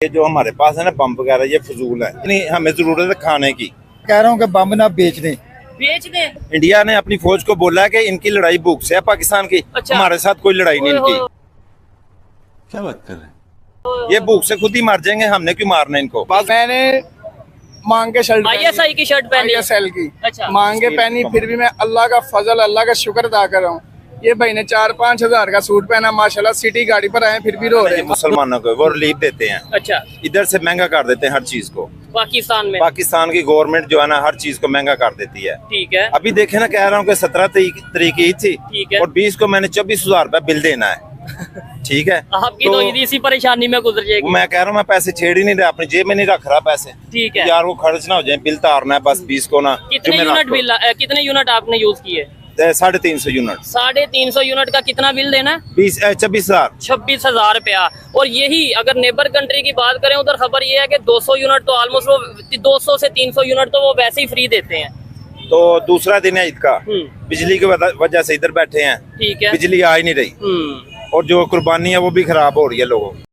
ये जो हमारे पास है ना बम वगैरह ये फजूल है, नहीं हमें जरूरत है खाने की। कह रहा हूँ कि बम ना बेच दें। इंडिया ने अपनी फौज को बोला है कि इनकी लड़ाई भूख से है पाकिस्तान की। अच्छा। हमारे साथ कोई लड़ाई नहीं इनकी। क्या बात कर रहे हैं? ये भूख से खुद ही मर जाएंगे, हमने क्यों मारना इनको। मैंने मांग के शर्ट ISI की शर्ट पहनी है। ISL की अच्छा। मांग के पहनी, फिर भी मैं अल्लाह का फजल, अल्लाह का शुक्र अदा कर रहा हूँ। ये भाई ने 4-5 हजार का सूट पहना, माशाल्लाह सिटी गाड़ी पर आए फिर भी रो रहे हैं। मुसलमानों को वो रिलीफ देते हैं, अच्छा, इधर से महंगा कर देते हैं हर चीज को। पाकिस्तान में पाकिस्तान की गवर्नमेंट जो है ना हर चीज को महंगा कर देती है। ठीक है, अभी देखे ना, कह रहा हूँ कि 17 तारीख ईद थी ठीक है। और 20 को मैंने 24,000 रुपया बिल देना है। ठीक है, आपकी तो ईद इसी परेशानी में गुजर जाएगी। मैं कह रहा हूँ मैं पैसे छेड़ ही नहीं रहा, अपनी जेब में नहीं रख रहा पैसे। ठीक है, यार वो खर्च ना हो जाए, बिल तारना है बस 20 को ना। कितने यूनिट आपने यूज किए? 350 यूनिट। 350 यूनिट का कितना बिल देना है? 24,000। 26,000 रुपया। और यही अगर नेबर कंट्री की बात करें, उधर खबर ये है कि 200 यूनिट तो ऑलमोस्ट वो 200 से 300 यूनिट तो वो वैसे ही फ्री देते हैं। तो दूसरा दिन है ईद का, बिजली की वजह से इधर बैठे हैं। ठीक है, बिजली आ ही नहीं रही और जो कुर्बानी है वो भी खराब हो रही है लोगों की।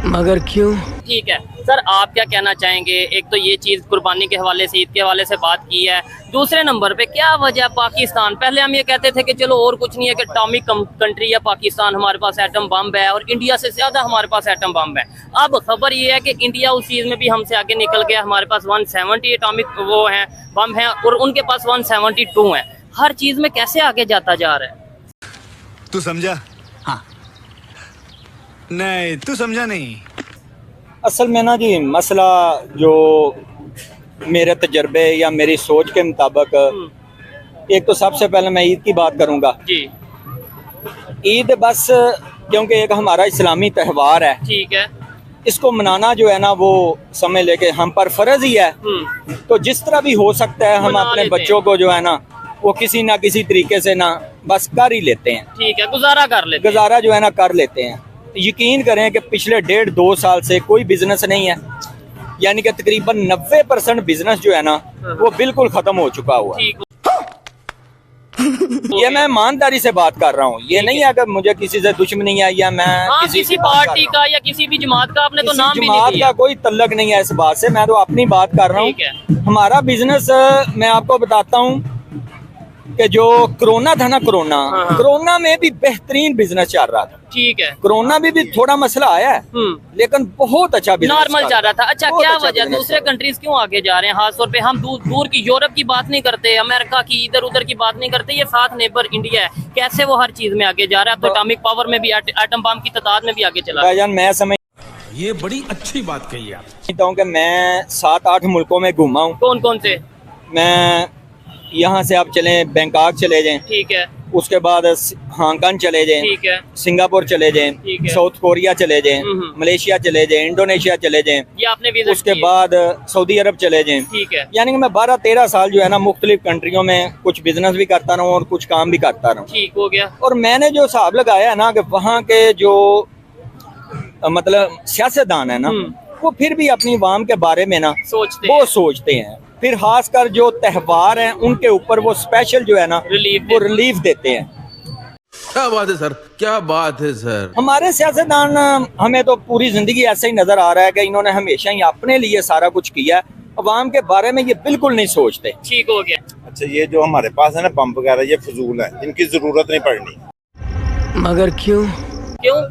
मगर क्यों? ठीक है सर, आप क्या कहना चाहेंगे? एक तो ये चीज कुर्बानी के हवाले से, ईद के हवाले से बात की है। दूसरे नंबर पे क्या वजह पाकिस्तान, पहले हम ये कहते थे कि चलो और कुछ नहीं है कि एटॉमिक कंट्री है पाकिस्तान, हमारे पास एटम बम है और इंडिया से ज्यादा हमारे पास एटम बम है। अब खबर ये है कि इंडिया उस चीज में भी हमसे आगे निकल गया। हमारे पास 170 एटॉमिक वो है बम है और उनके पास 172 है। हर चीज में कैसे आगे जाता जा रहा है? तू समझा? हाँ। नहीं, तू समझा नहीं। असल में ना जी, मसला जो मेरे तजर्बे या मेरी सोच के मुताबिक, एक तो सबसे पहले मैं ईद की बात करूंगा जी। ईद बस क्योंकि एक हमारा इस्लामी त्यौहार है, ठीक है, इसको मनाना जो है ना वो समझ लेके हम पर फर्ज ही है। तो जिस तरह भी हो सकता है हम मना अपने लेते बच्चों को जो है ना वो किसी ना किसी तरीके से ना बस कर ही लेते हैं, ठीक है, गुजारा कर लेते हैं। गुजारा जो है ना कर लेते हैं। यकीन करें कि पिछले 1.5-2 साल से कोई बिजनेस नहीं है, यानी कि तकरीबन 90% बिजनेस जो है ना वो बिल्कुल खत्म हो चुका हुआ है। ठीक ये मैं ईमानदारी से बात कर रहा हूँ, ये नहीं है कि मुझे किसी से दुश्मनी है या मैं किसी पार्टी का या किसी भी जमात का आपने तो नाम भी नहीं जमात दिया। का कोई तल्लक नहीं है इस बात से, मैं तो अपनी बात कर रहा हूँ। ठीक है। हमारा बिजनेस मैं आपको बताता हूँ कि जो कोरोना था ना, कोरोना में भी बेहतरीन बिजनेस चल रहा था। ठीक है, कोरोना में भी थोड़ा मसला आया है लेकिन बहुत अच्छा बिजनेस नॉर्मल चल रहा था। अच्छा, बहुत क्या अच्छा वजह, business दूसरे चल रहा कंट्रीज क्यों आगे जा रहे हैं? खासतौर पे हम दूर की यूरोप की बात नहीं करते, अमेरिका की, इधर उधर की बात नहीं करते, ये साथ नेबर इंडिया है, कैसे वो हर चीज में आगे जा रहा है? अब तो एटॉमिक पावर में भी, एटम बम की तादाद में भी आगे चला रहा है। भाईजान मैं समझता ये बड़ी अच्छी बात कही आप। हूँ कि मैं 7-8 मुल्कों में घूमा हूँ। कौन कौन से? मैं यहाँ से आप चलें बैंकॉक चले जाएं, ठीक है, उसके बाद हांगकांग चले जाएं, ठीक है, सिंगापुर चले जाएं, ठीक है। साउथ कोरिया चले जाएं, मलेशिया चले जाएं, इंडोनेशिया चले जाएं, ये आपने विजिट उसके किए? बाद सऊदी अरब चले जाएं। ठीक है, यानी कि मैं 12-13 साल जो है ना मुख्तलिफ कंट्रियों में कुछ बिजनेस भी करता रहा हूँ और कुछ काम भी करता रहा हूँ। ठीक हो गया। और मैंने जो हिसाब लगाया है ना कि वहाँ के जो मतलब सियासतदान है ना वो फिर भी अपनी वाम के बारे में ना सोचते वो हैं। सोचते हैं। फिर खासकर जो त्यौहार हैं उनके ऊपर वो स्पेशल जो है ना वो रिलीफ देते हैं। क्या बात है सर, क्या बात है सर। हमारे सियासतदान, हमें तो पूरी जिंदगी ऐसे ही नजर आ रहा है कि इन्होंने हमेशा ही अपने लिए सारा कुछ किया, अवाम के बारे में ये बिल्कुल नहीं सोचते। ठीक हो गया। अच्छा, ये जो हमारे पास है ना बम वगैरह ये फजूल है, इनकी जरूरत नहीं पड़नी। मगर क्यों? क्यों?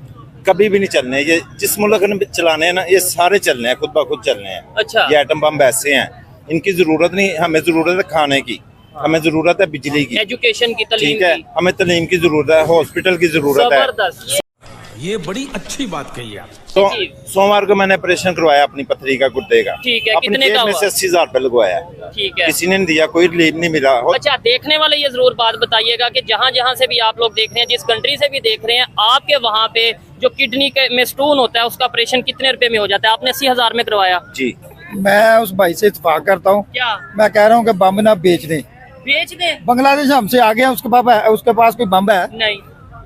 कभी भी नहीं चलने, ये जिस मुल्क ने चलाने हैं ना ये सारे चलने हैं, खुद ब खुद चलने हैं। अच्छा, ये एटम बम ऐसे हैं, इनकी जरूरत नहीं, हमें जरूरत है खाने की, हमें जरूरत है बिजली की, एजुकेशन की, तालीम ठीक है, की। हमें तालीम की जरूरत है, हॉस्पिटल की जरूरत है। जबरदस्त। ये बड़ी अच्छी बात कही आप। तो सोमवार को मैंने ऑपरेशन करवाया अपनी पथरी का, गुर्दे का। ठीक है, अपनी कितने जेब का में हुआ? से 80,000 रुपए लगवाया, ठीक है। किसी ने नहीं दिया, कोई रिलीफ नहीं मिला। अच्छा, देखने वाले ये जरूर बात बताइएगा कि जहाँ जहाँ से भी आप लोग देख रहे हैं, जिस कंट्री से भी देख रहे हैं, आपके वहाँ पे जो किडनी के में स्टोन होता है उसका ऑपरेशन कितने रुपए में हो जाता है? आपने 80,000 में करवाया। जी, मैं उस भाई से इत्तेफाक करता हूँ। क्या मैं कह रहा हूँ कि बम ना बेच दें। बेच दें? बांग्लादेश हमसे आ गया, उसके पास कोई बम है नहीं,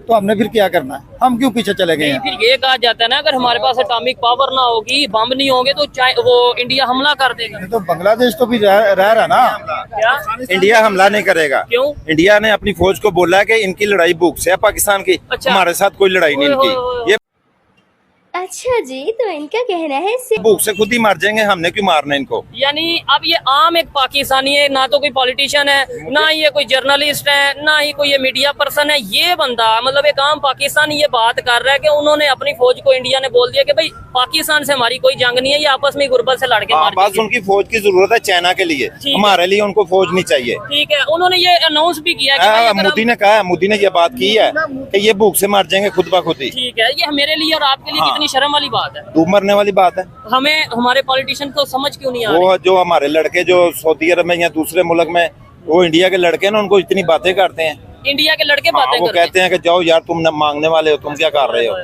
तो हमने फिर क्या करना है? हम क्यों पीछे चले गए नहीं, हैं? फिर ये कहा जाता है ना, अगर हमारे पास एटॉमिक पावर ना होगी, बम नहीं होंगे तो वो इंडिया हमला कर देगा। तो बांग्लादेश तो भी रह रहा ना। क्या? इंडिया हमला नहीं करेगा। क्यों? इंडिया ने अपनी फौज को बोला है कि इनकी लड़ाई भूख से है पाकिस्तान की। अच्छा। हमारे साथ कोई लड़ाई नहीं ओए होए इनकी। होए। ये अच्छा जी, तो इनका कहना है भूख से खुद ही मर जाएंगे, हमने क्यों मारना इनको। यानी अब ये आम एक पाकिस्तानी है, ना तो कोई पॉलिटिशियन है, ना ये कोई जर्नलिस्ट है, ना ही कोई ये मीडिया पर्सन है। ये बंदा मतलब एक आम पाकिस्तानी ये बात कर रहा है कि उन्होंने अपनी फौज को, इंडिया ने बोल दिया कि भाई पाकिस्तान से हमारी कोई जंग नहीं है, ये आपस में गुर्बत से लड़के मार बस उनकी फौज की जरूरत है चाइना के लिए, हमारे लिए उनको फौज नहीं चाहिए। ठीक है, उन्होंने ये अनाउंस भी किया कि भाई अगर मोदी ने कहा, मोदी ने ये बात की है कि ये भूख से मर जाएंगे खुद ब खुद ही। ठीक है, ये मेरे लिए और आपके लिए कितनी शर्म वाली बात है। डूब मरने वाली बात है। हमें हमारे पॉलिटिशियन को समझ क्यों नहीं आ रही। वो जो हमारे लड़के जो सऊदी अरब में या दूसरे मुल्क में, वो इंडिया के लड़के ना, उनको इतनी बातें करते हैं। इंडिया के लड़के बातें वो कहते हैं कि जाओ यार, तुम न मांगने वाले हो, तुम क्या कर रहे हो।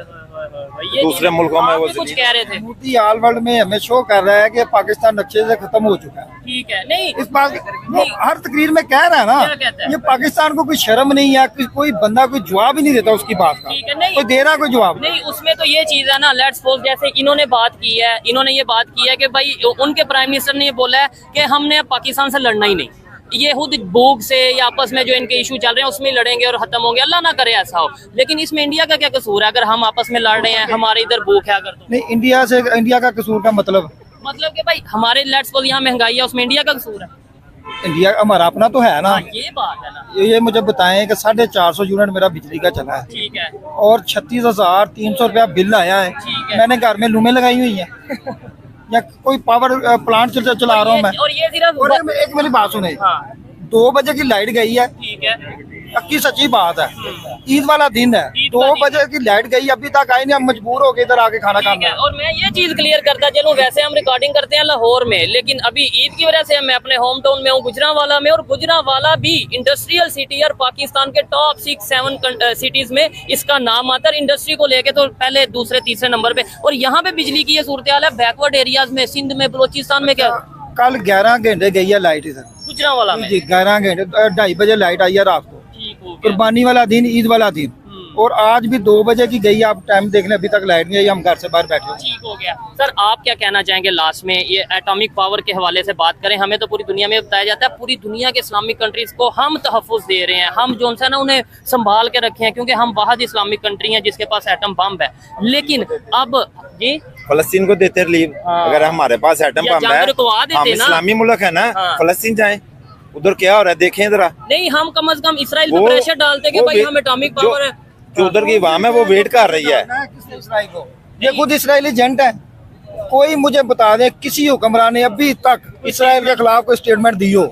दूसरे मुल्कों में वो कुछ कह रहे थे। मोदी ऑल वर्ल्ड में हमें शो कर रहा है कि पाकिस्तान नक्शे से खत्म हो चुका है। ठीक है, नहीं इस बात वो हर तकरीर में कह रहा है ना, क्या कहता है? ये पाकिस्तान को कोई शर्म नहीं है, कोई बंदा कोई जवाब ही नहीं देता उसकी बात का। ठीक है, नहीं कोई दे रहा कोई जवाब नहीं, उसमें तो ये चीज है ना, लेट्स सपोज जैसे इन्होंने बात की है, इन्होंने ये बात की है कि भाई उनके प्राइम मिनिस्टर ने ये बोला है कि हमने अब पाकिस्तान से लड़ना ही नहीं, ये खुद भूख से या आपस में जो इनके इशू चल रहे हैं उसमें लड़ेंगे और खत्म होंगे। अल्लाह ना करे ऐसा हो। लेकिन इसमें इंडिया का क्या कसूर है अगर हम आपस में लड़ रहे हैं, हमारे इधर भूख है अगर तो? नहीं, इंडिया का कसूर का मतलब कि भाई हमारे लेट्स सपोज यहाँ महंगाई है, उसमें इंडिया का कसूर है। इंडिया हमारा अपना तो है ना। हाँ, ये बात है ना। ये मुझे बताएं कि 450 यूनिट मेरा बिजली का चला है। ठीक है, और 36,300 रुपया बिल आया है। ठीक है। मैंने घर में लूमें लगाई हुई है या कोई पावर प्लांट चला रहा हूँ मैं। और ये सिर्फ और एक मेरी बात सुने, हाँ 2 बजे की लाइट गई है, ठीक है, पक्की सच्ची बात है, ईद वाला दिन है, ईद 2 वाली- बजे की लाइट गई, अभी तक आई नहीं, हम मजबूर हो गए इधर आके खाना ठीक है। खाना। और मैं ये चीज क्लियर करता चलूं, वैसे हम रिकॉर्डिंग करते हैं लाहौर में, लेकिन अभी ईद की वजह से मैं अपने होम टाउन में हूँ गुजरांवाला में, और गुजरांवाला भी इंडस्ट्रियल सिटी और पाकिस्तान के टॉप 6-7 सिटीज में इसका नाम आता है। इंडस्ट्री को लेके तो पहले दूसरे तीसरे नंबर पे, और यहाँ पे बिजली की ये सूरत हाल है। बैकवर्ड एरियाज में, सिंध में, बलोचिस्तान में क्या कल 11 घंटे गई है लाइट इधर गुजरांवाला में। जी, 11 घंटे 2:30 बजे लाइट आई है रात को। ठीक हो गया। कुर्बानी वाला दिन, ईद वाला दिन, और आज भी 2 बजे की गई है। आप टाइम देख लें, अभी तक लाइट नहीं आई, हम घर से बाहर बैठे हैं। ठीक हो गया। सर आप क्या कहना चाहेंगे लास्ट में, ये एटॉमिक पावर के हवाले से बात करें। हमें तो पूरी दुनिया में बताया जाता है, पूरी दुनिया के इस्लामिक कंट्रीज को हम तहफ़्फ़ुज़ दे रहे हैं, हम जो है ना उन्हें संभाल के रखे हैं, क्योंकि हम वाहिद इस्लामिक कंट्री हैं जिसके पास एटम बम है। लेकिन अब जी फलस्तीन को देते रिलीव, अगर हमारे पास एटम या बम जंग है, रुकवा देते हम ना। इस्लामी मुल्क है ना, हाँ। फलस्तीन जाएं, उधर क्या हो रहा है देखें जरा। नहीं, हम कम से कम इसराइल पे वो- प्रेशर डालते कि वो भाई हम एटॉमिक जो- पावर है। जो उधर की वाम है वो वेट कर रही है। इसराइल को, ये खुद इसराइली एजेंट है। कोई मुझे बता दे किसी हुक्मरान ने अभी तक इसराइल के खिलाफ कोई स्टेटमेंट दी हो,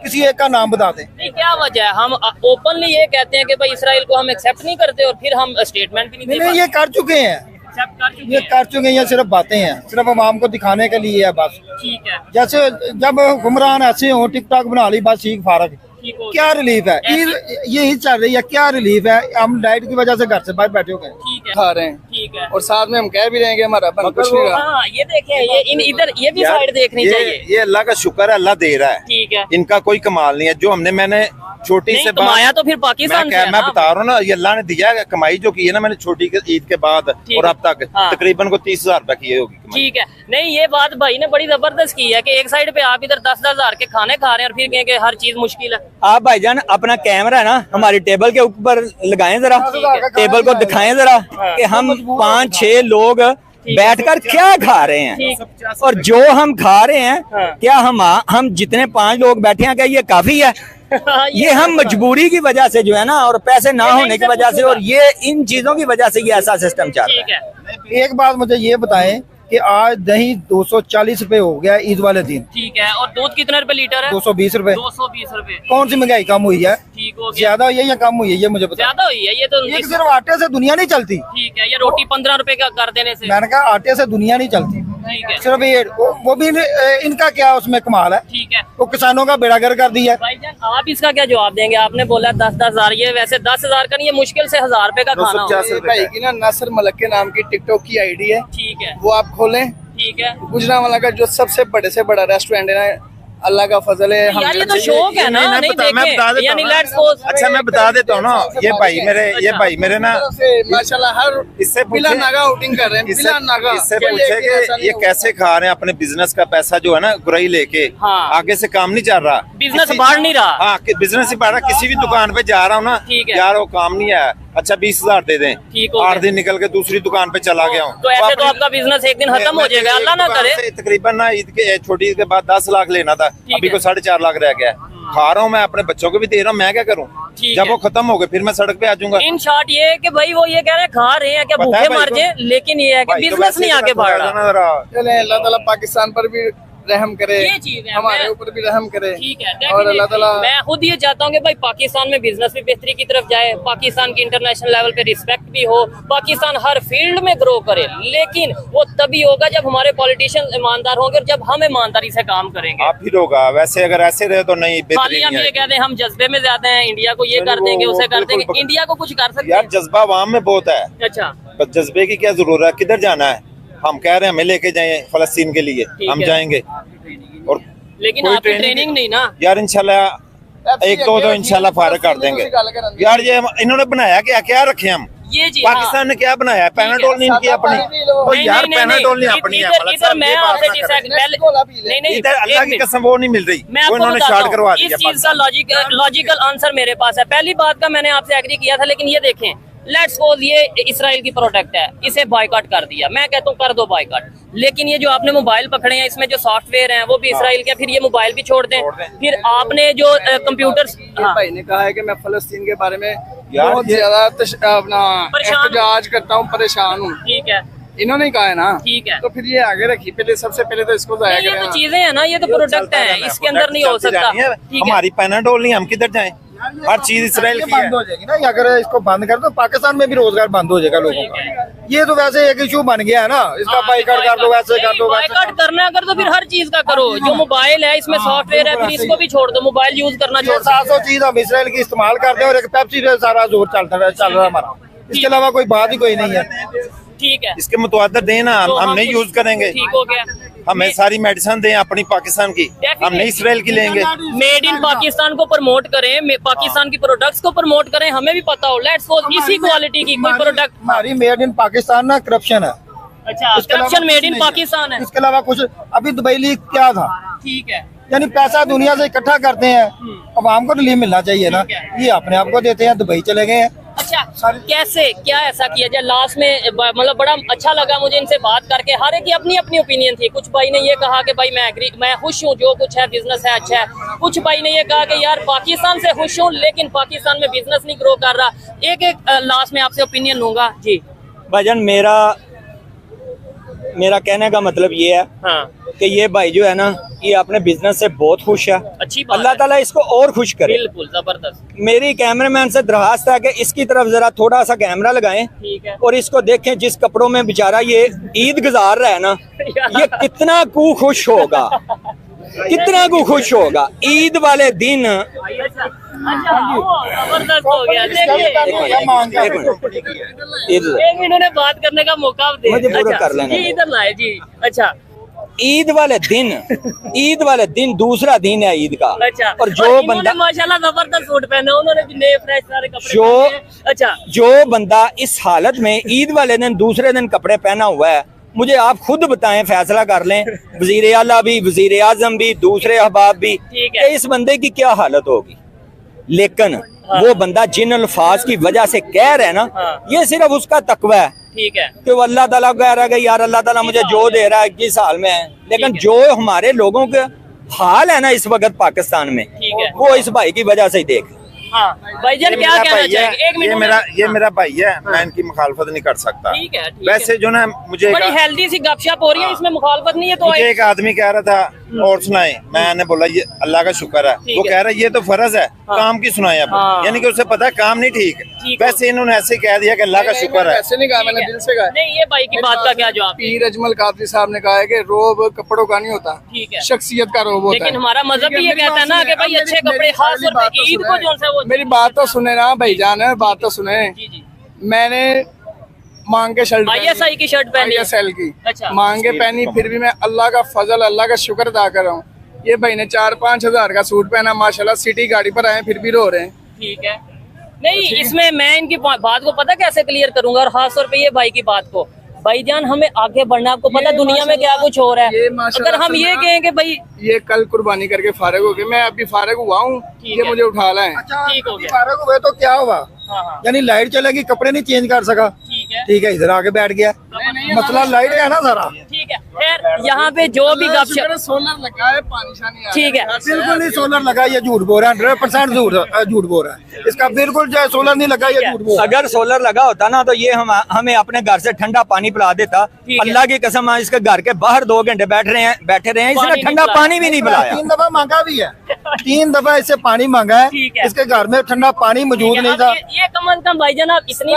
किसी एक का नाम बता दे। नहीं, क्या वजह है? हम ओपनली ये कहते हैं कि भाई इसराइल को हम एक्सेप्ट नहीं करते, और फिर हम स्टेटमेंट भी नहीं नहीं दे नहीं, ये कर चुके हैं, एक्सेप्ट कर चुके ये हैं। कर चुके हैं, ये सिर्फ बातें हैं, सिर्फ आवाम को दिखाने के लिए है बस। ठीक है, जैसे जब हुक्मरान ऐसे हो, टिकटॉक बना ली बस, ठीक फारक। ठीक हो गया। क्या रिलीफ है, यही चल रही है, क्या रिलीफ है। हम लाइट की वजह से घर से बाहर बैठे हो गए, ठीक है, खा रहे हैं, ठीक है। और साथ में हम कह भी रहे हैं कि हमारा बन कुछ नहीं रहा। हाँ, ये देखें, ये इन इधर ये भी साइड देखनी चाहिए। ये अल्लाह का शुक्र है, अल्लाह दे रहा है, ठीक है। इनका कोई कमाल नहीं है। जो मैंने छोटी नहीं से कमाया तो फिर पाकिस्तान से है मैं ना। बता रहा हूँ ना, ये अल्लाह ने दिया है। कमाई जो की है ना मैंने छोटी ईद के बाद ठीक और अब तक हाँ। तकरीबन को 30,000 रुपए की होगी कमाई। ठीक है। नहीं, ये बात भाई ने बड़ी जबरदस्त की है कि एक साइड पे आप इधर 10-10 हजार के खाने खा रहे हैं और फिर कहें कि हर चीज मुश्किल है। आप भाईजान अपना कैमरा है ना हमारी टेबल के ऊपर लगाएं जरा, टेबल को दिखाएं जरा कि हम 5-6 लोग बैठकर क्या खा रहे हैं, और जो हम खा रहे हैं क्या हम जितने 5 लोग बैठे हैं क्या ये काफी है? ये हम मजबूरी की वजह से जो है ना, और पैसे ना होने की वजह से, और ये इन चीजों की वजह से ये ऐसा सिस्टम चल रहा है। ठीक है, एक बात मुझे ये बताएं कि आज दही 240 रुपए हो गया ईद वाले दिन। ठीक है। और दूध कितने रुपए लीटर है? 220 रुपए। 220 रुपए। कौन सी महंगाई कम हुई है? ठीक हो गया। ज्यादा हुई है या कम हुई है, ये मुझे बता। ज्यादा हुई है ये तो। एक सिर्फ आटे से दुनिया नहीं चलती। ठीक है, ये रोटी 15 रुपए का कर देने से। मैंने कहा आटे से दुनिया नहीं चलती, ठीक है, सिर्फ ये वो भी इनका क्या उसमें कमाल है, ठीक है। वो किसानों का बेड़ागर कर दिया। भाईजान आप इसका क्या जवाब देंगे? आपने बोला 10-10 हजार, ये वैसे 10 हजार का नहीं, ये मुश्किल से 1000 रुपए का खाना होगा। ₹250 भाई की ना नासिर मलक के नाम की टिकटॉक की आईडी है, ठीक है, वो आप खोलें। ठीक है। गुजरांवाला का जो सबसे बड़े से बड़ा रेस्टोरेंट है ना, अल्लाह का फजल है। यार ये तो शौक है ना, नहीं मैं बता देखें, देता यानी हूँ। Let's suppose. अच्छा मैं बता देता हूँ ना, ये भाई मेरे ना माशाल्लाह हर इससे बिला पूछे- नागा आउटिंग कर रहे हैं, बिला नागा। इससे पूछे कि ये कैसे खा रहे हैं अपने बिजनेस का पैसा जो है ना गुराई लेके। हाँ। आगे से काम नहीं चल रहा, बिजनेस बढ़ नहीं रहा। हाँ बिजनेस ही बढ़ रहा। किसी भी दुकान पे जा रहा हूँ ना ठीक है। यार वो काम नहीं है, अच्छा 20,000 दे दें, ठीक हो 8 गया। दिन निकल के दूसरी दुकान पे चला गया हूँ तो ऐसे तो आपका बिजनेस एक दिन खत्म हो जाएगा, अल्लाह ना करे। तकरीबन ना ईद के छोटी ईद के बाद 10 लाख लेना था, अभी है। को 4.5 लाख रह गया है। खा रहा हूँ मैं, अपने बच्चों को भी दे रहा हूँ, मैं क्या करूँ? ठीक जब है। वो खत्म हो गए फिर मैं सड़क पे आ जाऊंगा। इन शॉर्ट ये है कि भाई वो ये कह रहे हैं खा रहे हैं क्या पता है भूखे भाई मर को? जाए, लेकिन ये है कि भाई तो बिजनेस वैसे नहीं आगे इतना बढ़ थोड़ा रहा। ना रहा। चले अल्लाह ताला पाकिस्तान पर भी रहम करे, ये चीज है, हमारे मैं- ऊपर भी रहम करे। ठीक है, और अल्लाह ताला मैं खुद ये चाहता हूँ कि भाई पाकिस्तान में बिजनेस भी बेहतरी की तरफ जाए, पाकिस्तान की इंटरनेशनल लेवल पे रिस्पेक्ट भी हो, पाकिस्तान हर फील्ड में ग्रो करे, लेकिन वो तभी होगा जब हमारे पॉलिटिशियन ईमानदार होंगे और जब हम ईमानदारी से काम करेंगे। आप फिर होगा, वैसे अगर ऐसे रहे तो नहीं खाली बेहतरीन हम नहीं ये आएगी। कहते हैं हम जज्बे में ज्यादा हैं, इंडिया को ये नहीं, कर देंगे, वो उसे कर बिल्कुल देंगे, इंडिया को कुछ कर सकते यार हैं। जज्बा आवाम में बहुत है, अच्छा बस जज्बे की क्या जरूरत है? किधर जाना है? हम कह रहे हैं हमें लेके जाए फलस्तीन के लिए, ठीक हम है। जाएंगे। और लेकिन कोई आपकी ट्रेनिंग नहीं ना। यार इंशाल्लाह एक दो इंशाल्लाह फारग कर देंगे। यार ये इन्होंने बनाया क्या, क्या रखे हम? ये जी पाकिस्तान ने क्या बनाया? पैनाडोल नहीं इनकी अपनी। ओ यार पैनाडोल नहीं अपनी है। मतलब इधर मैं आपसे नहीं नहीं इधर अल्लाह की कसम वो नहीं मिल रही, मैं वो आपको इन्होंने बताता शॉर्ट करवा हूँ, दिया। इस चीज का लॉजिकल आंसर मेरे पास है। पहली बात का मैंने आपसे एग्री किया था, लेकिन ये देखें, लेट्स सपोज ये इसराइल की प्रोडक्ट है, इसे बॉयकॉट कर दिया, मैं कहता हूँ कर दो बॉयकॉट, लेकिन ये जो आपने मोबाइल पकड़े हैं इसमें जो सॉफ्टवेयर हैं वो भी इसराइल के, फिर ये मोबाइल भी छोड़ दें, फिर आपने जो कंप्यूटर भाई ने कहा है कि मैं फलस्तीन के बारे में यार बहुत ये- ज्यादा अपना परेशान हूँ। एहतजाज करता हूँ, परेशान हूँ। ठीक है, इन्होंने ही कहा है ना, ठीक है। तो फिर ये आगे रखी, पहले सबसे पहले तो इसको जाया नहीं, ये करें तो ना। चीजें हैं ना, ये तो प्रोडक्ट है, इसके अंदर नहीं हो सकता। ठीक है, हमारी पैनाडोल नहीं, हम किधर जाएं? हर चीज इसराइल की है। बंद हो जाएगी ना, ये अगर इसको बंद कर दो पाकिस्तान में भी रोजगार बंद हो जाएगा लोगों ठीक का। ये तो वैसे एक इशू बन गया है ना, इसका बाइकआउट कर दो, वैसे कर दो, वैसे बाइकआउट करना है अगर तो फिर हर चीज का करो, जो मोबाइल है इसमें सॉफ्टवेयर है, फिर इसको भी छोड़ दो, मोबाइल यूज करना छोड़ दो। 700 चीज हम इसराइल की इस्तेमाल करते हैं और एक पेप्सी पे सारा जोर चल रहा है हमारा। इसके अलावा कोई बात ही कोई नहीं है। ठीक है, इसके मुतवादर देना, तो हम नहीं कुछ- यूज करेंगे। ठीक हो गया। हमें सारी मेडिसिन दें अपनी पाकिस्तान की, हम नहीं इसराइल की लेंगे। मेड इन पाकिस्तान को प्रमोट करें, पाकिस्तान की प्रोडक्ट्स को प्रमोट करें, हमें भी पता हो, लेट्स सपोज इसी क्वालिटी की कोई प्रोडक्ट। हमारी मेड इन पाकिस्तान ना करप्शन है, अच्छा, इसके अलावा करप्शन कुछ मेड इन नहीं है। पाकिस्तान है। इसके अलावा कुछ अभी दुबई लीग क्या था, ठीक है, यानी पैसा दुनिया से इकट्ठा करते हैं, अवाम को रिलीफ मिलना चाहिए ना, ठीक ये अपने आप को देते हैं, दुबई चले गए हैं। अच्छा कैसे क्या ऐसा किया जाए? लास्ट में मतलब बड़ा अच्छा लगा मुझे इनसे बात करके, हर एक की अपनी अपनी ओपिनियन थी। कुछ भाई ने ये कहा कि भाई मैं खुश हूँ, जो कुछ है बिजनेस है अच्छा है। कुछ भाई ने ये कहा कि यार पाकिस्तान से खुश हूँ लेकिन पाकिस्तान में बिजनेस नहीं ग्रो कर रहा। एक लास्ट में आपसे ओपिनियन लूंगा जी। भाईजान मेरा कहने का मतलब ये है हाँ, कि ये भाई जो है ना, ये अपने बिजनेस से बहुत खुश है। अच्छी बात अल्लाह है। ताला इसको और खुश करे। बिल्कुल जबरदस्त। मेरी कैमरामैन से दरखास्त है कि इसकी तरफ जरा थोड़ा सा कैमरा लगाएं ठीक है। और इसको देखें जिस कपड़ों में बेचारा ये ईद गुजार रहा है ना, ये कितना कू खुश होगा, कितना कू खुश होगा ईद वाले दिन। अच्छा, जबरदस्त हो गया। देखिए एक मिनट, एक मिनट उन्हें बात करने का मौका दे। मुझे पूरा अच्छा, कर लेने जी दो। इधर लाए जी। अच्छा ईद वाले दिन दूसरा दिन है ईद का। अच्छा, और जो इन्होंने बंदा माशाल्लाह जबरदस्त सूट पहने, उन्होंने भी नए फ्रेश सारे कपड़े जो- पहने हैं। अच्छा जो बंदा इस हालत में ईद वाले दिन दूसरे दिन कपड़े पहना हुआ है, मुझे आप खुद बताएं, फैसला कर लें, वजीर आला भी, वजीर आजम भी, दूसरे अहबाब भी, ठीक है। कि इस बंदे की क्या हालत होगी। लेकिन वो बंदा जिन अल्फाज की वजह से कह रहा है ना, हाँ। ये सिर्फ उसका तकवा है ठीक है। कि वो अल्लाह ताला कह रहा है कि यार अल्लाह ताला मुझे जो दे रहा है किस हाल में है। लेकिन ठीक है। जो हमारे लोगों के हाल है ना इस वक्त पाकिस्तान में, ठीक है। वो इस भाई की वजह से ही देख। हाँ भाईजान ये क्या मेरा कहना भाई है, चाहेंगे? एक ये मिनट मेरा भाई है, मैं इनकी मुखालफत नहीं कर सकता। ठीक है, ठीक वैसे है। जो ना मुझे बड़ी हेल्दी सी गपशप हो रही है, इसमें मुखालफत नहीं है तो मुझे एक आदमी कह रहा था और सुनाए, मैंने बोला ये अल्लाह का शुक्र है। ठीक वो है। कह रहा है ये तो फर्ज है, हाँ। काम की सुनाए अब। हाँ। यानी कि उसे पता है काम नहीं ठीक ठीक वैसे इन्होंने ऐसे कह दिया कि अल्लाह का शुक्र है। ऐसे नहीं कहा, मैंने ठीक है। दिल से कहा। नहीं ये भाई की बात का क्या जवाब? पीर अजमल कादरी साहब ने कहा है कि रोब कपड़ों का नहीं होता, ठीक है। शख्सियत का रोब होता है। लेकिन हमारा मजहब भी ये मेरी कहता है बात ना कि सुने, भाई अब अच्छे मेरी कपड़े खास पहली तौर बात पे तो ईद सुने। को जो है वो। मेरी बात तो सुने ना भाईजान, बात तो सुने। जी जी। मैंने मांग के शर्ट ISI की शर्ट पहनी है। ISL की अच्छा। मांग के पहनी, फिर भी मैं अल्लाह का फजल, अल्लाह का शुक्र अदा कर रहा हूँ। ये भाई ने 4-5 हजार का सूट पहना, माशाल्लाह सिटी गाड़ी पर आए फिर भी रो रहे हैं। ठीक है। नहीं इसमें मैं इनकी बात को पता कैसे क्लियर करूंगा, और खास तौर पे ये भाई की बात को। भाईजान हमें आगे बढ़ना, आपको पता ये दुनिया में क्या कुछ हो रहा ये है। माशाल्लाह अगर हम ये सुनना- कहें कि भाई ये कल कुर्बानी करके फारिग हो गए, मैं अभी फारिग हुआ हूँ, ठीक ये है। मुझे उठा लाए। ठीक हो गया। फारिग हुए तो क्या हुआ, यानी लाइट चलेगी, कपड़े नहीं चेंज कर सका, ठीक है, इधर आके बैठ गया। मसला लाइट का है ना सारा। ठीक है, फिर यहाँ पे जो भी गपशप सोलर लगा है, पानी शानी ठीक है, बिल्कुल ही सोलर लगा, ये झूठ बोल रहा है, 100% झूठ बोल रहा है। इसका बिल्कुल जो है सोलर नहीं लगा, ये झूठ बोल रहा है। अगर सोलर लगा होता ना तो ये हमें अपने घर से ठंडा पानी पिला देता। अल्लाह की कसम, इसके घर के बाहर 2 घंटे बैठे रहे हैं, इसने ठंडा पानी भी नहीं पिलाया। 3 दफा मांगा भी है, 3 दफा इससे पानी मांगा है, इसके घर में ठंडा पानी मौजूद नहीं था। ये कम से कम भाईजान आप इतनी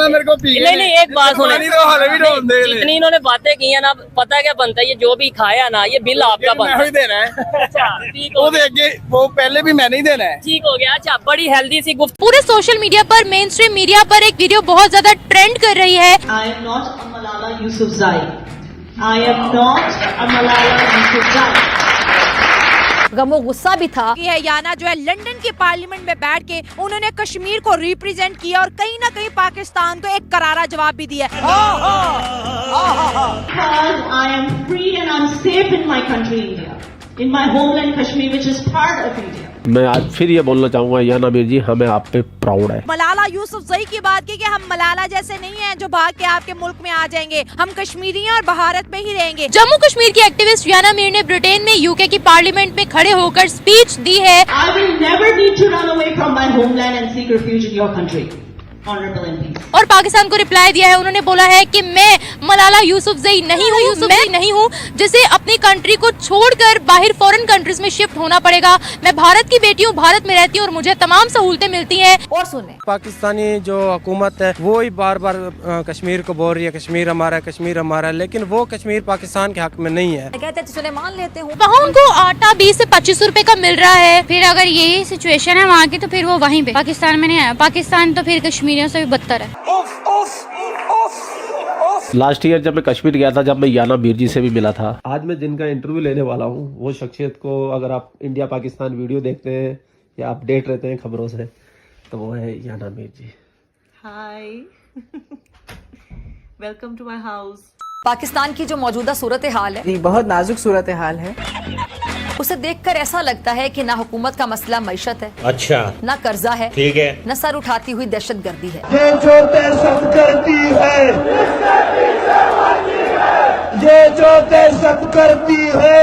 मेरे को नहीं, एक बात सुने, जितनी इन्होंने बातें की है ना, पता क्या बनता है, ये जो भी खाया ना, ये बिल आपका बनता है। देना है, अच्छा, ठीक हो गया, वो पहले भी मैंने ही देना है। ठीक हो गया। अच्छा, बड़ी हेल्दी सी गुफ्त पूरे सोशल मीडिया पर, मेन स्ट्रीम मीडिया पर एक वीडियो बहुत ज्यादा ट्रेंड कर रही है। I am not a Malala Yousafzai. I am not a Malala Yousafzai. गमो गुस्सा भी था कि याना जो है लंदन के पार्लियामेंट में बैठ के उन्होंने कश्मीर को रिप्रेजेंट किया और कहीं ना कहीं पाकिस्तान को एक करारा जवाब भी दिया। Because I am free and I'm safe in my country, India. In my homeland Kashmir, which is part of India. मैं आज फिर ये बोलना चाहूंगा, याना मीर जी, हमें आप पे प्राउड है। मलाला यूसुफजई की बात की कि हम मलाला जैसे नहीं हैं जो भाग के आपके मुल्क में आ जाएंगे, हम कश्मीरी हैं और भारत में ही रहेंगे। जम्मू कश्मीर की एक्टिविस्ट याना मीर ने ब्रिटेन में यूके की पार्लियामेंट में खड़े होकर स्पीच दी है। I will never need to run away from my homeland and seek refuge in your country. Honorable MPs. और पाकिस्तान को रिप्लाई दिया है, उन्होंने बोला है कि मैं मलाला यूसुफजई नहीं हूँ जिसे अपनी कंट्री को छोड़कर बाहर फॉरेन कंट्रीज में शिफ्ट होना पड़ेगा। मैं भारत की बेटी हूँ, भारत में रहती हूँ और मुझे तमाम सहूलतें मिलती हैं। और सुने, पाकिस्तानी जो हुकूमत है वो ही बार बार कश्मीर को बोल रही है, कश्मीर हमारा है, कश्मीर हमारा है, लेकिन वो कश्मीर पाकिस्तान के हक में नहीं है। कहते हैं मान लेते हूँ। वहाँ उनको आटा 20 से 25 रुपए का मिल रहा है। फिर अगर यही सिचुएशन है वहाँ की तो फिर वो वहीं पे पाकिस्तान में नहीं आया। पाकिस्तान तो फिर कश्मीरियों से भी बदतर है। लास्ट ईयर जब मैं कश्मीर गया था, जब मैं याना मीर जी से भी मिला था, आज मैं जिनका इंटरव्यू लेने वाला हूँ वो शख्सियत को अगर आप इंडिया पाकिस्तान वीडियो देखते हैं या अपडेट रहते हैं खबरों से, तो वो है याना मीर जी। Hi. Welcome to my house. Pakistan की जो मौजूदा सूरत हाल है, बहुत नाजुक सूरत हाल है, उसे देखकर ऐसा लगता है कि ना हुकूमत का मसला मईशत है, अच्छा, ना कर्जा है, ठीक है, न सर उठाती हुई दहशतगर्दी है। ये जो दहशत करती है, ये जो दहशत करती है,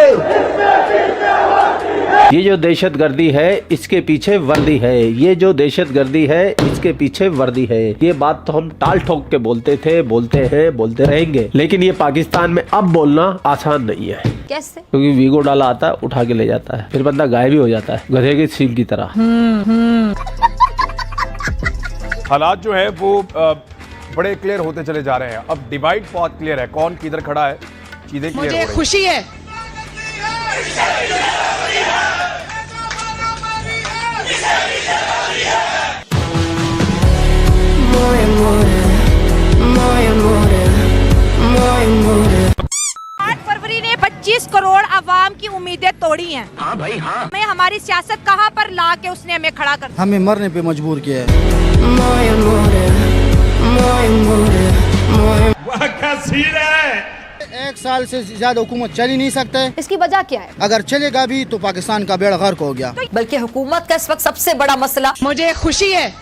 ये जो दहशतगर्दी है इसके पीछे वर्दी है, ये जो दहशतगर्दी है इसके पीछे वर्दी है। ये बात तो हम टाल ठोक के बोलते थे, बोलते हैं, बोलते रहेंगे, लेकिन ये पाकिस्तान में अब बोलना आसान नहीं है। कैसे? क्योंकि वीगो डाला आता है, उठा के ले जाता है, फिर बंदा गायब भी हो जाता है, गधे की सील की तरह। हालात जो है वो बड़े क्लियर होते चले जा रहे हैं। अब डिवाइड बहुत क्लियर है, कौन किधर खड़ा है, चीजें क्लियर हो रही हैं। मुझे खुशी है फरवरी ने 25 करोड़ अवाम की उम्मीदें तोड़ी हैं। हाँ भाई हाँ। हमें हमारी सियासत कहाँ पर ला के उसने हमें खड़ा कर, हमें मरने पे मजबूर किया है। एक साल से ज्यादा हुकूमत चल ही नहीं सकता है। इसकी वजह क्या है? अगर चलेगा भी तो पाकिस्तान का बेड़ा गर्क हो गया। बल्कि हुकूमत का इस वक्त सबसे बड़ा मसला, मुझे खुशी है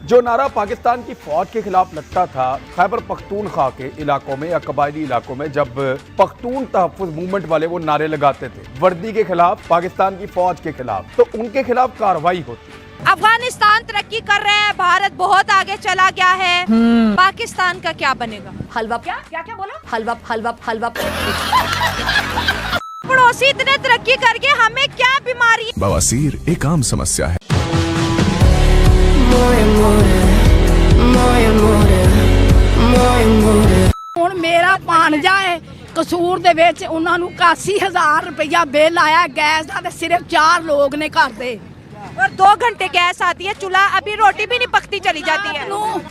जो नारा पाकिस्तान की फौज के खिलाफ लगता था खैबर पख्तूनख्वा के इलाकों में या कबायली इलाकों में, जब पख्तून तहफ़्फ़ुज़ मूवमेंट वाले वो नारे लगाते थे वर्दी के खिलाफ, पाकिस्तान की फौज के खिलाफ, तो उनके खिलाफ कार्रवाई होती। अफगानिस्तान तरक्की कर रहे हैं, भारत बहुत आगे चला गया है, पाकिस्तान का क्या बनेगा? हलवा क्या क्या क्या बोला? हलवा हलवा हलवा। पड़ोसी इतने तरक्की करके हमें क्या बीमारी? बवासीर एक आम समस्या है। ਹੁਣ ਮੇਰਾ ਭਾਣਜਾ ਹੈ ਕਸੂਰ ਦੇ ਵਿੱਚ, ਉਹਨਾਂ ਨੂੰ 81,000 रुपया बिल आया गैस का, तो सिर्फ 4 लोग ने घर दे, और 2 घंटे गैस आती है, चूल्हा अभी रोटी भी नहीं पकती चली जाती है।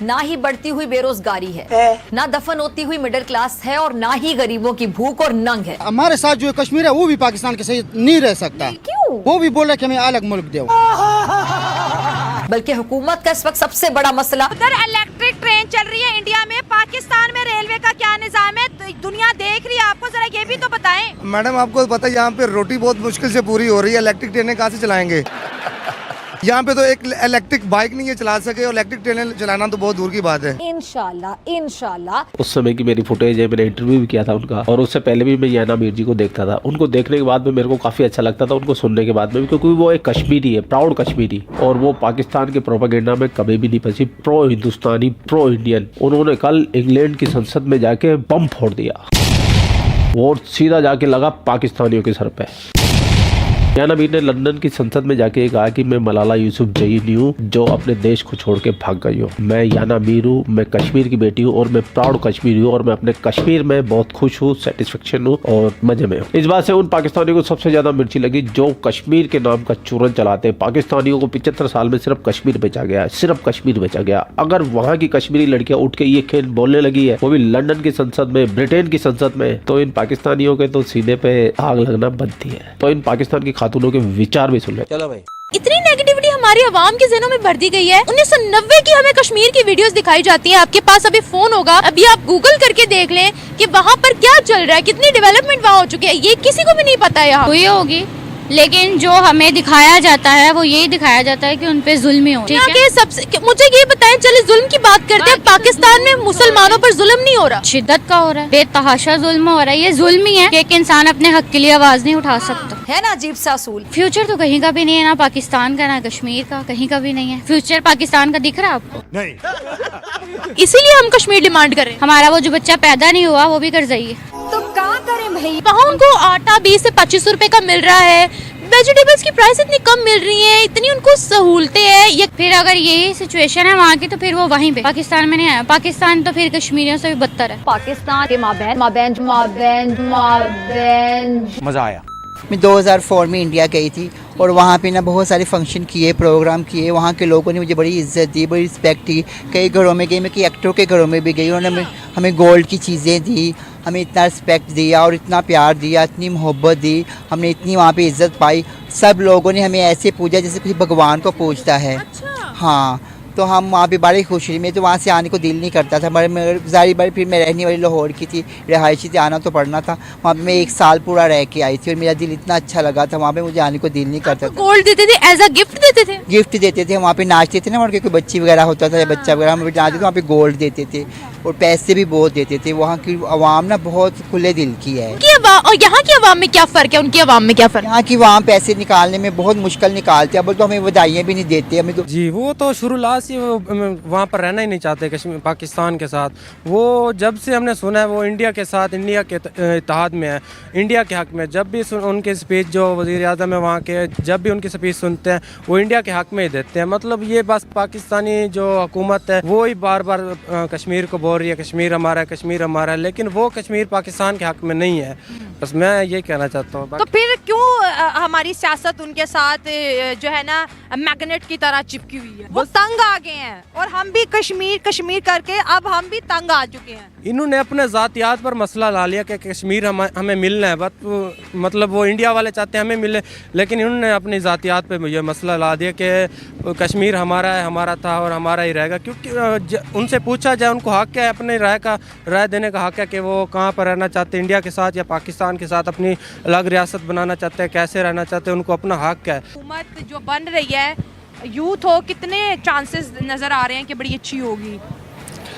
ना ही बढ़ती हुई बेरोजगारी है, ना दफन होती हुई मिडिल क्लास है, और ना ही गरीबों की भूख और नंग है। हमारे साथ जो कश्मीर है वो भी पाकिस्तान के सही नहीं रह सकता। क्यों? वो भी बोल रहा कि हमें अलग मुल्क दो। बल्कि हुकूमत का इस वक्त सबसे बड़ा मसला, उधर इलेक्ट्रिक ट्रेन चल रही है इंडिया में, पाकिस्तान में रेलवे का क्या निजाम है, दुनिया देख रही है, आपको जरा ये भी तो बताएं। मैडम आपको पता है यहाँ पे रोटी बहुत मुश्किल से पूरी हो रही है, इलेक्ट्रिक ट्रेनें कहाँ से चलाएंगे? यहाँ पे तो एक इलेक्ट्रिक बाइक नहीं है चला सके और इलेक्ट्रिक ट्रेन चलाना तो बहुत दूर की बात है। इंशाल्लाह उस समय की मेरी फुटेज है, मैंने इंटरव्यू भी किया था उनका, और उससे पहले भी मैं याना मीर जी को देखता था। उनको देखने के बाद में मेरे को काफी अच्छा लगता था, उनको सुनने के बाद में भी, क्योंकि वो एक कश्मीरी है, प्राउड कश्मीरी, और वो पाकिस्तान के प्रोपेगेंडा में कभी भी नहीं फंसी, प्रो हिंदुस्तानी, प्रो इंडियन। उन्होंने कल इंग्लैंड की संसद में जाके बम फोड़ दिया, वो सीधा जाके लगा पाकिस्तानियों के सर पे। याना मीर ने लंदन की संसद में जाके कहा कि मैं मलाला यूसुफजई नहीं हूँ जो अपने देश को छोड़ के भाग गई हूँ। मैं याना मीर हूँ, मैं कश्मीर की बेटी हूँ और मैं प्राउड कश्मीरी हूँ और मैं अपने कश्मीर में बहुत खुश हूँ, सेटिस्फेक्शन हूँ और मजे में हूँ। इस बात से उन पाकिस्तानियों को सबसे ज्यादा मिर्ची लगी जो कश्मीर के नाम का चूरन चलाते। पाकिस्तानियों को 75 साल में सिर्फ कश्मीर बेचा गया, सिर्फ कश्मीर बेचा गया। अगर वहाँ की कश्मीरी लड़कियां उठ के ये खेल बोलने लगी है, वो भी लंदन की संसद में, ब्रिटेन की संसद में, तो इन पाकिस्तानियों के तो सीने पे आग लगना बनती है। तो इन पाकिस्तान की खातूनों के विचार भी सुन ले। चलो भाई, इतनी नेगेटिविटी हमारी आवाम के ज़हनों में भर दी गई है। 1990 की हमें कश्मीर की वीडियोस दिखाई जाती हैं। आपके पास अभी फोन होगा, अभी आप गूगल करके देख लें कि वहाँ पर क्या चल रहा है, कितनी डेवलपमेंट वहाँ हो चुकी है, ये किसी को भी नहीं पता है। यहाँ हुई होगी, लेकिन जो हमें दिखाया जाता है वो यही दिखाया जाता है कि उन पे जुल्म ही हो। ठीक है, सबसे मुझे ये बताएं, चले जुल्म की बात करते हैं, पाकिस्तान में मुसलमानों पर जुल्म नहीं हो रहा, शिद्दत का हो रहा है, बेतहाशा जुल्म हो रहा है। ये जुल्म ही है कि एक इंसान अपने हक के लिए आवाज नहीं उठा सकता। है ना अजीब सा असूल। फ्यूचर तो कहीं का भी नहीं है, ना पाकिस्तान का ना कश्मीर का, कहीं का भी नहीं है। फ्यूचर पाकिस्तान का दिख रहा है आपको? नहीं। इसीलिए हम कश्मीर डिमांड कर रहे हैं। हमारा वो जो बच्चा पैदा नहीं हुआ वो भी कर जाइए। तो क्या करें भाई? वहाँ उनको आटा 20 से 25 रुपए का मिल रहा है, वेजिटेबल्स की प्राइस इतनी कम मिल रही है, इतनी उनको सहूलतें हैं। ये फिर अगर यही सिचुएशन है वहाँ की तो फिर वो वहीं पे, पाकिस्तान में नहीं आया। पाकिस्तान तो फिर कश्मीरियों से भी बदतर है। पाकिस्तान के माबैन मजा आया। मैं 2004 में इंडिया गई थी और वहाँ पे ना बहुत सारे फंक्शन किए, प्रोग्राम किए। वहाँ के लोगों ने मुझे बड़ी इज्जत दी, बड़ी रिस्पेक्ट दी। कई घरों में गई, मैं कई एक्टरों के घरों में भी गई, उन्होंने हमें गोल्ड की चीज़ें दी, हमें इतना रिस्पेक्ट दिया और इतना प्यार दिया, इतनी मोहब्बत दी, हमने इतनी वहाँ पे इज्जत पाई। सब लोगों ने हमें ऐसे पूजा जैसे किसी भगवान को पूजता है। हाँ, तो हम वहाँ पे बड़ी खुश रही। मैं तो वहाँ से आने को दिल नहीं करता था, मगर जारी बार फिर मैं रहने वाली लाहौर की थी, रिहायशी थी, आना तो पड़ना था। वहाँ पे मैं 1 साल पूरा रह के आई थी और मेरा दिल इतना अच्छा लगा था, वहाँ पे मुझे आने को दिल नहीं करता था। गोल्ड देते थे, एज अ गिफ्ट देते थे? गिफ्ट देते थे, वहाँ पे नाचते थे ना, वहाँ कोई बच्ची वगैरह होता था या बच्चा वगैरह, हम नाचते थे, वहाँ पे गोल्ड देते थे और पैसे भी बहुत देते थे। वहाँ की आवाम ना बहुत खुले दिल की है। और यहाँ की आवाम में क्या फ़र्क है, उनकी आवाम में क्या फ़र्क? यहाँ की आवाम पैसे निकालने में बहुत मुश्किल निकालते हैं, अब तो हमें बधाइयाँ भी नहीं देते हमें तो। जी, वो तो शुरुआत से वहाँ पर रहना ही नहीं चाहते कश्मीर पाकिस्तान के साथ। वो जब से हमने सुना है वो इंडिया के साथ, इंडिया के इत्तेहाद में है, इंडिया के हक में। जब भी उनके स्पीच जो वज़ीर आज़म है वहाँ के, जब भी उनकी स्पीच सुनते हैं वो इंडिया के हक में ही देते हैं। मतलब ये बस पाकिस्तानी जो हुकूमत है वो ही बार बार कश्मीर को बोल रही है कश्मीर हमारा है, कश्मीर हमारा है, लेकिन वो कश्मीर पाकिस्तान के हक में नहीं है। बस मैं ये कहना चाहता हूँ। तो फिर क्यों हमारी सियासत उनके साथ जो है ना मैग्नेट की तरह चिपकी हुई है? वो तंग आ गए हैं और हम भी कश्मीर कश्मीर करके अब हम भी तंग आ चुके हैं। इन्होंने अपने ज़ातियात पर मसला ला लिया कि कश्मीर हमें मिलना है, बस मतलब वो इंडिया वाले चाहते हैं हमें मिले, लेकिन इन्होंने अपनी ज़ातियात पे ये मसला ला दिया कि कश्मीर हमारा है, हमारा था और हमारा ही रहेगा। क्योंकि उनसे पूछा जाए उनको हक है, अपने राय देने का हक है कि वो कहाँ पर रहना चाहते हैं, इंडिया के साथ या पाकिस्तान के साथ, अपनी अलग रियासत बनाना चाहते हैं, कैसे रहना चाहते हैं, उनको अपना हक है। हुकूमत जो बन रही है, यूथ हो, कितने चांसेस नज़र आ रहे हैं कि बड़ी अच्छी होगी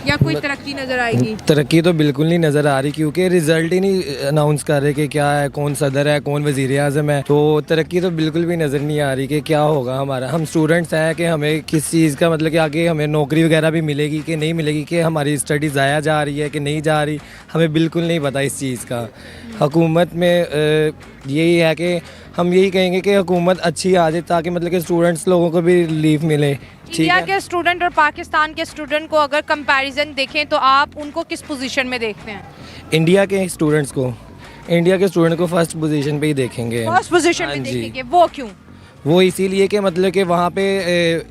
या कोई तरक्की नज़र आएगी? तरक्की तो बिल्कुल नहीं नज़र आ रही, क्योंकि रिजल्ट ही नहीं अनाउंस कर रहे कि क्या है, कौन सदर है, कौन वज़ीर आज़म है। तो तरक्की तो बिल्कुल भी नज़र नहीं आ रही कि क्या होगा हमारा। हम स्टूडेंट्स हैं कि हमें किस चीज़ का मतलब कि आगे हमें नौकरी वगैरह भी मिलेगी कि नहीं मिलेगी, कि हमारी स्टडी ज़ाया जा रही है कि नहीं जा रही, हमें बिल्कुल नहीं पता इस चीज़ का। हुकूमत में यही है कि हम यही कहेंगे कि हुकूमत अच्छी आ जाए ताकि मतलब कि स्टूडेंट्स लोगों को भी रिलीफ मिले। इंडिया के स्टूडेंट और पाकिस्तान के स्टूडेंट को अगर कंपैरिजन देखें तो आप उनको किस पोजीशन में देखते हैं? इंडिया के स्टूडेंट्स को, इंडिया के स्टूडेंट को फर्स्ट पोजीशन पे ही देखेंगे। फर्स्ट पोजीशन में देखेंगे, वो क्यों? वो इसीलिए कि मतलब कि वहाँ पे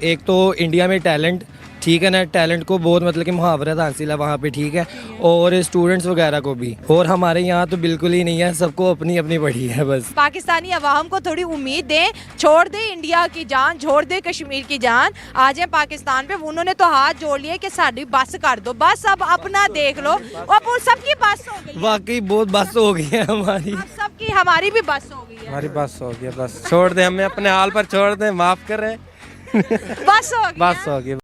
एक तो इंडिया में टैलेंट, ठीक है ना, टैलेंट को बहुत मतलब कि मुहावरत हासिल है वहाँ पे, ठीक है, और स्टूडेंट्स वगैरह को भी। और हमारे यहाँ तो बिल्कुल ही नहीं है, सबको अपनी अपनी पड़ी है बस। पाकिस्तानी अवाम को थोड़ी उम्मीद दें, छोड़ दे इंडिया की जान, छोड़ दे कश्मीर की जान, आ जाए पाकिस्तान पे। उन्होंने तो हाथ जोड़ लिए कि साड़ी बस कर दो, बस अब अपना देख लो। अब सबकी बस हो गई, वाकई बहुत बस हो गई है हमारी, सबकी, हमारी भी बस हो गई है। हमारी बस हो गई, बस छोड़ दे, हमें अपने हाल पर छोड़ दे, माफ़ करें। बस हो गया। बस हो गया।